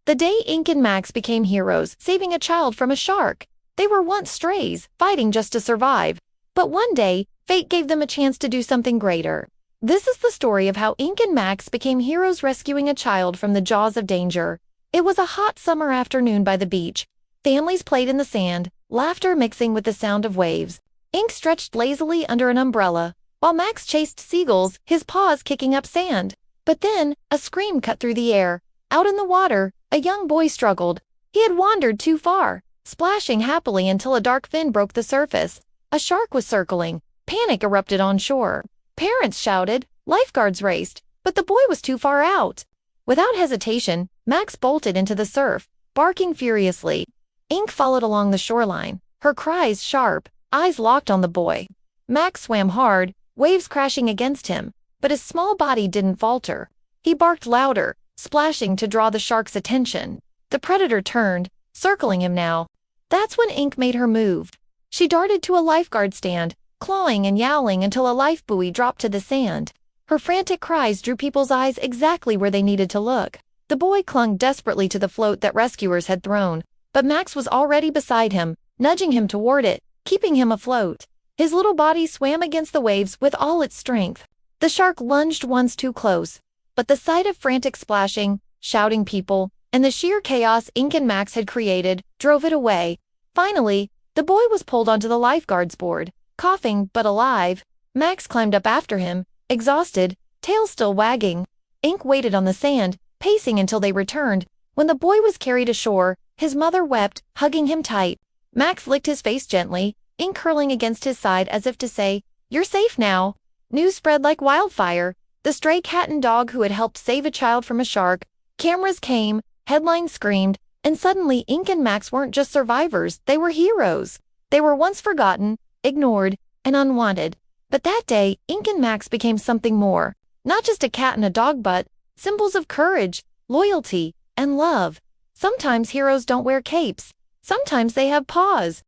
The day Ink and Max became heroes, saving a child from a shark. They were once strays, fighting just to survive. But one day, fate gave them a chance to do something greater. This is the story of how Ink and Max became heroes rescuing a child from the jaws of danger. It was a hot summer afternoon by the beach. Families played in the sand, laughter mixing with the sound of waves. Ink stretched lazily under an umbrella, while Max chased seagulls, his paws kicking up sand. But then, a scream cut through the air. Out in the water, a young boy struggled. He had wandered too far, splashing happily until a dark fin broke the surface. A shark was circling. Panic erupted on shore. Parents shouted, lifeguards raced, but the boy was too far out. Without hesitation, Max bolted into the surf, barking furiously. Ink followed along the shoreline, her cries sharp, eyes locked on the boy. Max swam hard, waves crashing against him, but his small body didn't falter. He barked louder, splashing to draw the shark's attention. The predator turned, circling him now. That's when Ink made her move. She darted to a lifeguard stand, clawing and yowling until a life buoy dropped to the sand. Her frantic cries drew people's eyes exactly where they needed to look. The boy clung desperately to the float that rescuers had thrown, but Max was already beside him, nudging him toward it, keeping him afloat. His little body swam against the waves with all its strength. The shark lunged once too close, but the sight of frantic splashing, shouting people, and the sheer chaos Ink and Max had created drove it away. Finally, the boy was pulled onto the lifeguard's board. Coughing but alive, Max climbed up after him, exhausted, tail still wagging. Ink waited on the sand, pacing until they returned. When the boy was carried ashore, his mother wept, hugging him tight. Max licked his face gently, Ink curling against his side as if to say, "You're safe now." News spread like wildfire. The stray cat and dog who had helped save a child from a shark. Cameras came, headlines screamed, and suddenly Ink and Max weren't just survivors, they were heroes. They were once forgotten, ignored, and unwanted. But that day, Ink and Max became something more. Not just a cat and a dog, but symbols of courage, loyalty, and love. Sometimes heroes don't wear capes. Sometimes they have paws.